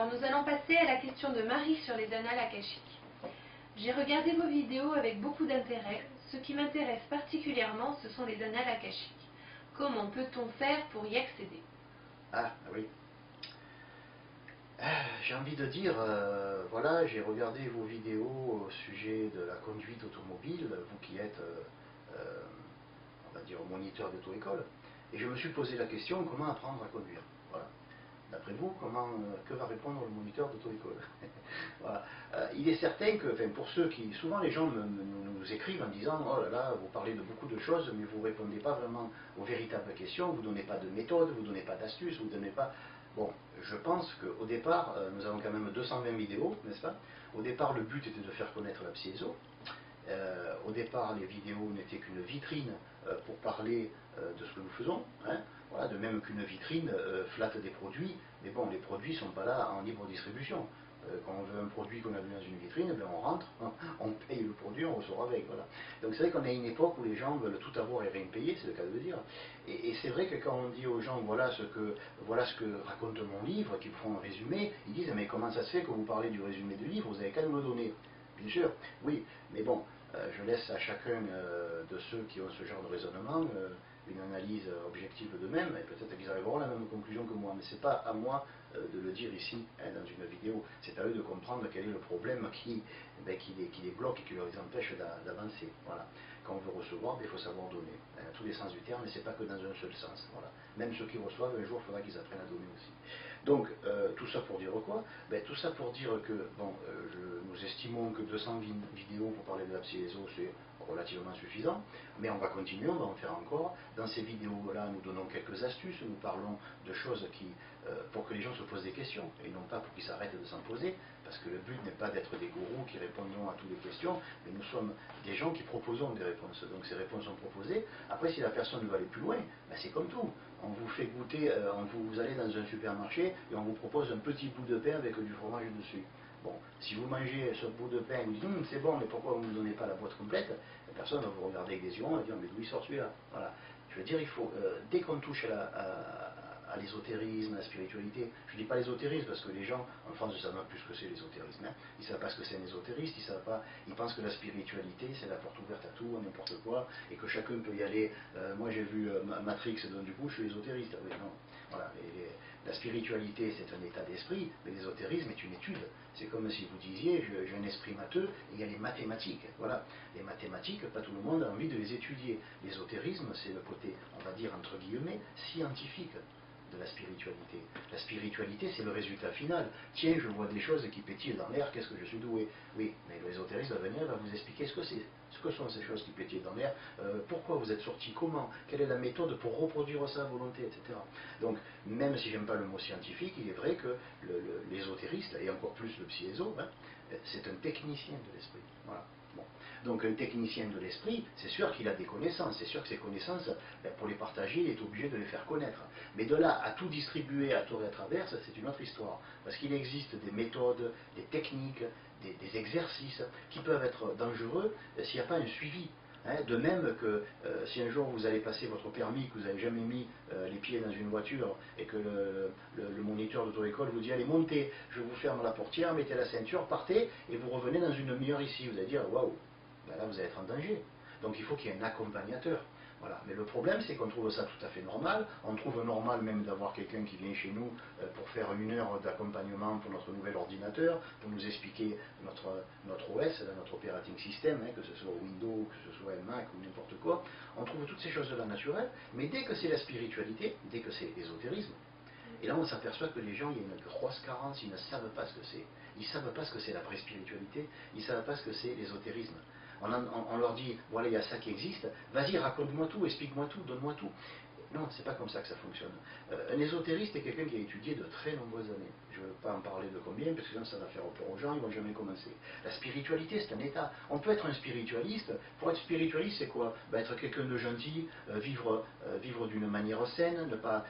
Alors nous allons passer à la question de Marie sur les annales akashiques. J'ai regardé vos vidéos avec beaucoup d'intérêt. Ce qui m'intéresse particulièrement, ce sont les annales akashiques. Comment peut-on faire pour y accéder? Ah oui. J'ai envie de dire, voilà, j'ai regardé vos vidéos au sujet de la conduite automobile, vous qui êtes, on va dire, moniteur d'auto-école, et je me suis posé la question, comment apprendre à conduire? Voilà. D'après vous, que va répondre le moniteur d'auto-école? Voilà. Il est certain que, enfin, pour ceux qui, souvent les gens nous écrivent en disant, oh là là, vous parlez de beaucoup de choses, mais vous ne répondez pas vraiment aux véritables questions, vous ne donnez pas de méthode, vous ne donnez pas d'astuces, vous ne donnez pas... Bon, je pense qu'au départ, nous avons quand même 220 vidéos, n'est-ce pas? Au départ, le but était de faire connaître la Psy-ESO. Au départ, les vidéos n'étaient qu'une vitrine pour parler de ce que nous faisons, hein. Voilà, de même qu'une vitrine flatte des produits, mais bon, les produits ne sont pas là en libre distribution. Quand on veut un produit qu'on a vu dans une vitrine, ben on rentre, on paye le produit, on ressort avec. Voilà. Donc c'est vrai qu'on est à une époque où les gens veulent tout avoir et rien payer, c'est le cas de le dire. Et c'est vrai que quand on dit aux gens, voilà ce que raconte mon livre, qu'ils font un résumé, ils disent, mais comment ça se fait que vous parlez du résumé du livre, vous avez qu'à nous le donner? Bien sûr, oui, mais bon, je laisse à chacun de ceux qui ont ce genre de raisonnement une analyse objective d'eux-mêmes, et peut-être qu'ils arriveront à la même conclusion que moi, mais ce n'est pas à moi de le dire ici, hein, dans une vidéo, c'est à eux de comprendre quel est le problème qui les bloque et qui leur empêche d'avancer. Voilà. Quand on veut recevoir, il faut savoir donner, hein, tous les sens du terme, mais ce n'est pas que dans un seul sens. Voilà. Même ceux qui reçoivent, un jour, il faudra qu'ils apprennent à donner aussi. Donc, tout ça pour dire quoi? Tout ça pour dire que, bon, nous estimons que 200 vidéos pour parler de la Psy-ESO, c'est relativement suffisant, mais on va continuer, on va en faire encore. Dans ces vidéos-là, nous donnons quelques astuces, nous parlons de choses pour que les gens se posent des questions, et non pas pour qu'ils s'arrêtent de s'en poser, parce que le but n'est pas d'être des gourous qui répondront à toutes les questions, mais nous sommes des gens qui proposons des réponses. Donc ces réponses sont proposées. Après, si la personne veut aller plus loin, c'est comme tout. On vous fait goûter, vous allez dans un supermarché et on vous propose un petit bout de pain avec du fromage dessus. Bon, si vous mangez ce bout de pain et vous dites c'est bon, mais pourquoi vous ne me donnez pas la boîte complète? La personne va vous regarder avec des yeux ronds et dire mais d'où il sort celui-là? Voilà. Je veux dire, il faut, dès qu'on touche à l'ésotérisme, à la spiritualité, je ne dis pas l'ésotérisme parce que les gens en France ne savent pas plus ce que c'est l'ésotérisme, hein. Ils ne savent pas ce que c'est un ésotériste, ils pensent que la spiritualité c'est la porte ouverte à tout, à n'importe quoi, et que chacun peut y aller. Moi j'ai vu Matrix, donc du coup je suis ésotériste. Oui, non. Voilà. La spiritualité c'est un état d'esprit, mais l'ésotérisme est une étude. C'est comme si vous disiez j'ai un esprit matheux et il y a les mathématiques. Voilà. Les mathématiques, pas tout le monde a envie de les étudier. L'ésotérisme c'est le côté, on va dire entre guillemets, scientifique de la spiritualité. La spiritualité, c'est le résultat final. Tiens, je vois des choses qui pétillent dans l'air, qu'est-ce que je suis doué? Oui, mais l'ésotériste va venir, va vous expliquer ce que sont ces choses qui pétillent dans l'air, pourquoi vous êtes sorti, comment, quelle est la méthode pour reproduire ça à volonté, etc. Donc, même si j'aime pas le mot scientifique, il est vrai que l'ésotériste, et encore plus le Psy-ESO, hein, c'est un technicien de l'esprit. Voilà. Bon. Donc un technicien de l'esprit, c'est sûr qu'il a des connaissances, c'est sûr que ces connaissances, pour les partager, il est obligé de les faire connaître. Mais de là à tout distribuer à tort et à travers, c'est une autre histoire. Parce qu'il existe des méthodes, des techniques, des exercices qui peuvent être dangereux s'il n'y a pas un suivi. De même que si un jour vous allez passer votre permis, que vous n'avez jamais mis les pieds dans une voiture et que le moniteur d'auto-école vous dit allez montez, je vous ferme la portière, mettez la ceinture, partez et vous revenez dans une demi-heure ici, vous allez dire waouh, là vous allez être en danger. Donc il faut qu'il y ait un accompagnateur. Voilà. Mais le problème, c'est qu'on trouve ça tout à fait normal. On trouve normal même d'avoir quelqu'un qui vient chez nous pour faire 1 heure d'accompagnement pour notre nouvel ordinateur, pour nous expliquer notre OS, notre operating system, que ce soit Windows, que ce soit un Mac ou n'importe quoi. On trouve toutes ces choses-là naturelles, mais dès que c'est la spiritualité, dès que c'est l'ésotérisme, et là on s'aperçoit que les gens, il y a une grosse carence, ils ne savent pas ce que c'est. Ils ne savent pas ce que c'est la vraie spiritualité, ils ne savent pas ce que c'est l'ésotérisme. On leur dit, voilà, il y a ça qui existe, vas-y, raconte-moi tout, explique-moi tout, donne-moi tout. Non, c'est pas comme ça que ça fonctionne. Un ésotériste est quelqu'un qui a étudié de très nombreuses années. Je ne veux pas en parler de combien, parce que sinon ça va faire peur aux gens, ils ne vont jamais commencer. La spiritualité, c'est un état. On peut être un spiritualiste. Pour être spiritualiste, c'est quoi? Être quelqu'un de gentil, vivre d'une manière saine, ne pas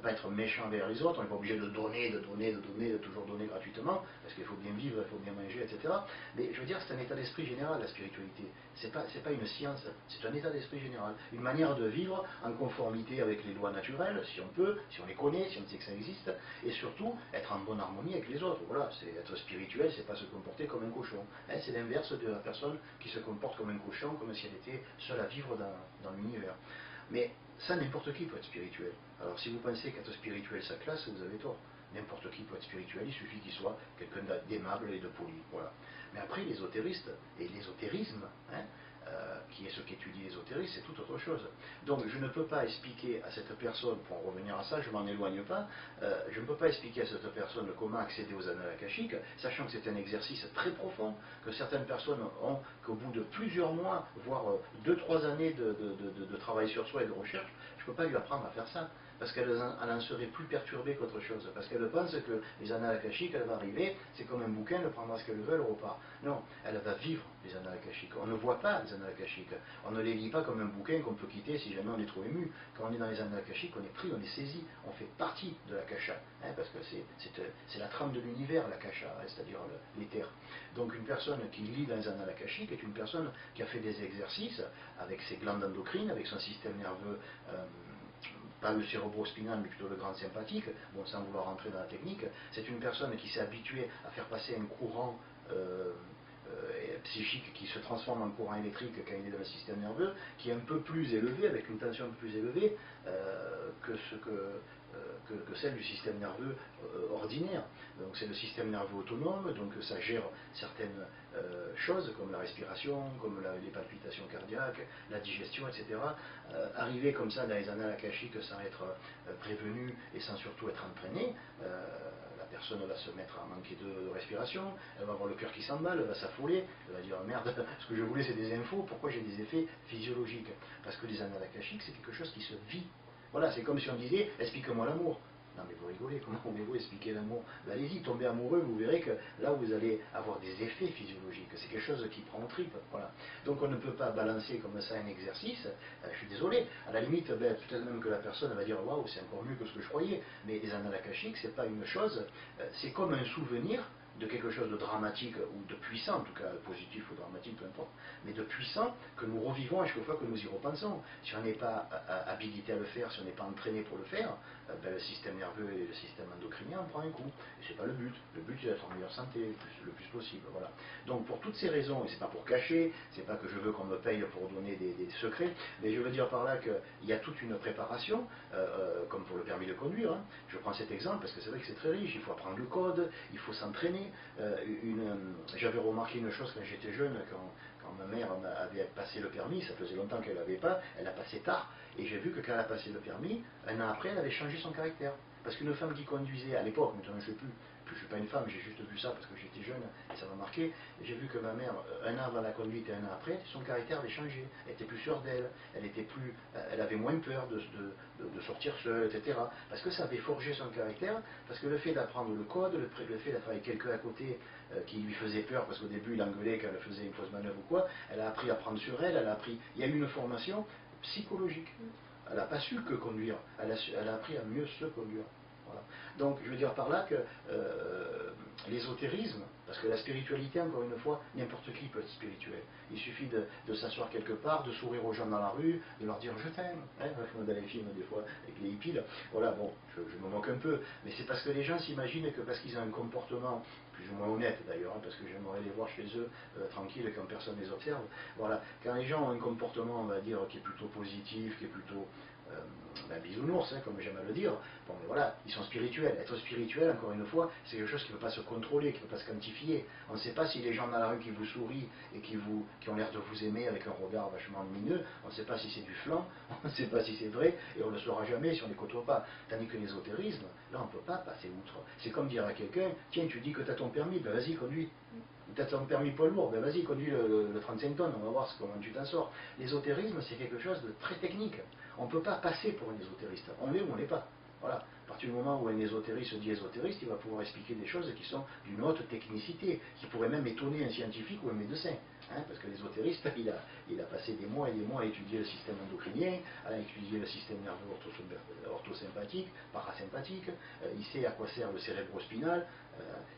être méchant vers les autres. On n'est pas obligé de donner, de toujours donner gratuitement, parce qu'il faut bien vivre, il faut bien manger, etc. Mais je veux dire, c'est un état d'esprit général, la spiritualité. C'est pas une science, c'est un état d'esprit général. Une manière de vivre en conformité avec les lois naturelles, si on peut, si on les connaît, si on sait que ça existe, et surtout être en bonne harmonie avec les autres. Voilà, c'est être spirituel, c'est pas se comporter comme un cochon. Hein, c'est l'inverse de la personne qui se comporte comme un cochon, comme si elle était seule à vivre dans l'univers. Mais ça, n'importe qui peut être spirituel. Alors si vous pensez qu'être spirituel, ça classe, vous avez tort. N'importe qui peut être spirituel, il suffit qu'il soit quelqu'un d'aimable et de poli. Voilà. Mais après, l'ésotérisme et l'ésotérisme, hein, qui est ce qu'étudie l'ésotérisme, c'est tout autre chose. Donc je ne peux pas expliquer à cette personne, pour en revenir à ça, je m'en éloigne pas, je ne peux pas expliquer à cette personne comment accéder aux annales akashiques, sachant que c'est un exercice très profond, que certaines personnes ont qu'au bout de plusieurs mois, voire 2-3 années de travail sur soi et de recherche, je ne peux pas lui apprendre à faire ça. Parce qu'elle en serait plus perturbée qu'autre chose. Parce qu'elle pense que les annales akashiques, elle va arriver, c'est comme un bouquin, elle prendra ce qu'elle veut, elle repart. Non, elle va vivre les annales akashiques. On ne voit pas les annales akashiques. On ne les lit pas comme un bouquin qu'on peut quitter si jamais on est trop ému. Quand on est dans les annales akashiques, on est pris, on est saisi, on fait partie de l'akasha. Hein, parce que c'est la trame de l'univers, l'akasha, hein, c'est-à-dire l'éther. Donc une personne qui lit dans les annales akashiques est une personne qui a fait des exercices avec ses glandes endocrines, avec son système nerveux. Pas le cérébro-spinal, mais plutôt le grand sympathique, bon, sans vouloir rentrer dans la technique, c'est une personne qui s'est habituée à faire passer un courant psychique qui se transforme en courant électrique quand il est dans le système nerveux, qui est un peu plus élevé, avec une tension un peu plus élevée que celle du système nerveux ordinaire. Donc c'est le système nerveux autonome, donc ça gère certaines choses comme la respiration, comme les palpitations cardiaques, la digestion, etc. Arriver comme ça dans les annales akashiques sans être prévenu et sans surtout être entraîné, la personne va se mettre à manquer de respiration, elle va avoir le cœur qui s'emballe, elle va s'affoler, elle va dire merde, ce que je voulais c'est des infos, pourquoi j'ai des effets physiologiques? Parce que les annales akashiques c'est quelque chose qui se vit. Voilà, c'est comme si on disait explique-moi l'amour. Non mais vous rigolez, comment pouvez-vous expliquer l'amour? Allez-y, tombez amoureux, vous verrez que là vous allez avoir des effets physiologiques, c'est quelque chose qui prend en tripe. Voilà. Donc on ne peut pas balancer comme ça un exercice, je suis désolé, à la limite, peut-être même que la personne va dire waouh, c'est encore mieux que ce que je croyais, mais les annales akashiques, c'est pas une chose, c'est comme un souvenir de quelque chose de dramatique ou de puissant, en tout cas positif ou dramatique, peu importe, mais de puissant que nous revivons à chaque fois que nous y repensons. Si on n'est pas habilité à le faire, si on n'est pas entraîné pour le faire, le système nerveux et le système endocrinien en prend un coup. Et c'est pas le but. Le but c'est d'être en meilleure santé le plus possible. Voilà. Donc pour toutes ces raisons, et c'est pas pour cacher, c'est pas que je veux qu'on me paye pour donner des secrets, mais je veux dire par là qu'il y a toute une préparation, comme pour le permis de conduire. Hein. Je prends cet exemple parce que c'est vrai que c'est très riche. Il faut apprendre le code, il faut s'entraîner. J'avais remarqué une chose quand j'étais jeune, quand ma mère avait passé le permis, ça faisait longtemps qu'elle l'avait pas, elle l'a passé tard, et j'ai vu que quand elle a passé le permis, un an après, elle avait changé son caractère. Parce qu'une femme qui conduisait à l'époque, maintenant je ne sais plus, je ne suis pas une femme, j'ai juste vu ça parce que j'étais jeune et ça m'a marqué. J'ai vu que ma mère, un an avant la conduite et un an après, son caractère avait changé. Elle était plus sûre d'elle, elle avait moins peur de sortir seule, etc. Parce que ça avait forgé son caractère, parce que le fait d'apprendre le code, le fait d'être avec quelqu'un à côté qui lui faisait peur, parce qu'au début il engueulait quand elle faisait une fausse manœuvre ou quoi, elle a appris à prendre sur elle, il y a eu une formation psychologique. Elle n'a pas su que conduire, elle a appris à mieux se conduire. Voilà. Donc je veux dire par là que l'ésotérisme, parce que la spiritualité, encore une fois, n'importe qui peut être spirituel. Il suffit de s'asseoir quelque part, de sourire aux gens dans la rue, de leur dire je t'aime, hein, comme dans les films des fois avec les hippies. Voilà, bon, je me moque un peu, mais c'est parce que les gens s'imaginent que parce qu'ils ont un comportement plus ou moins honnête d'ailleurs, hein, parce que j'aimerais les voir chez eux tranquilles quand personne les observe. Voilà, quand les gens ont un comportement, on va dire, qui est plutôt positif, qui est plutôt bisounours, hein, comme j'aime à le dire, bon mais voilà, ils sont spirituels. Être spirituel, encore une fois, c'est quelque chose qui ne peut pas se contrôler, qui ne peut pas se quantifier. On ne sait pas si les gens dans la rue qui vous sourient et qui ont l'air de vous aimer avec un regard vachement lumineux, on ne sait pas si c'est du flan, on ne sait pas si c'est vrai, et on ne le saura jamais si on ne les côtoie pas. Tandis que l'ésotérisme, là on ne peut pas passer outre. C'est comme dire à quelqu'un, tiens tu dis que tu as ton permis, ben vas-y conduis. Tu as ton permis poids lourd, ben vas-y conduis le 35 tonnes, on va voir comment tu t'en sors. L'ésotérisme c'est quelque chose de très technique. On ne peut pas passer pour un ésotériste. On l'est ou on ne l'est pas. Voilà. À partir du moment où un ésotériste se dit ésotériste, il va pouvoir expliquer des choses qui sont d'une haute technicité, qui pourraient même étonner un scientifique ou un médecin. Parce que l'ésotériste, il a passé des mois et des mois à étudier le système endocrinien, à étudier le système nerveux orthosympathique, parasympathique, il sait à quoi sert le cérébrospinal,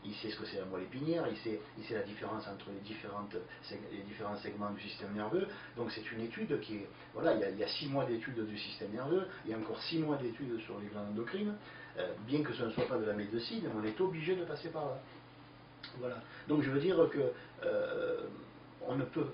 il sait ce que c'est la moelle épinière, il sait la différence entre les différents segments du système nerveux. Donc c'est une étude qui est, voilà, il y a 6 mois d'études du système nerveux, et encore 6 mois d'études sur les glandes endocrines, bien que ce ne soit pas de la médecine, on est obligé de passer par là. Voilà. Donc je veux dire que on ne peut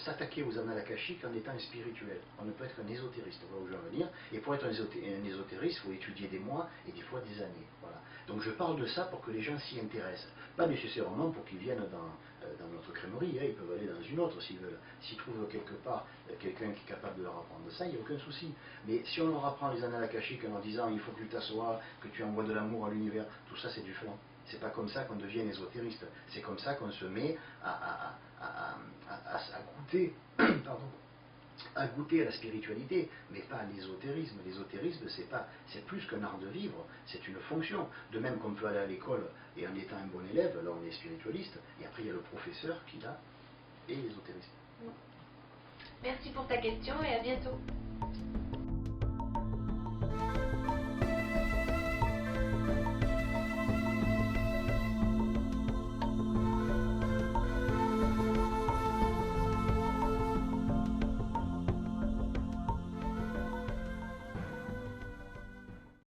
s'attaquer aux annales akashiques en étant spirituel. On ne peut être un ésotériste, voilà où je veux en venir. Et pour être un ésotériste, il faut étudier des mois et des fois des années. Voilà. Donc je parle de ça pour que les gens s'y intéressent. Pas nécessairement pour qu'ils viennent dans notre crèmerie, ils peuvent aller dans une autre s'ils veulent. S'ils trouvent quelque part quelqu'un qui est capable de leur apprendre ça, il n'y a aucun souci. Mais si on leur apprend les annales akashiques en leur disant il faut que tu t'assoies, que tu envoies de l'amour à l'univers, tout ça c'est du flan. C'est pas comme ça qu'on devient ésotériste. C'est comme ça qu'on se met à goûter, à goûter à la spiritualité, mais pas à l'ésotérisme. L'ésotérisme, c'est plus qu'un art de vivre, c'est une fonction. De même qu'on peut aller à l'école et en étant un bon élève, là on est spiritualiste, et après il y a le professeur qui là est l'ésotériste. Merci pour ta question et à bientôt.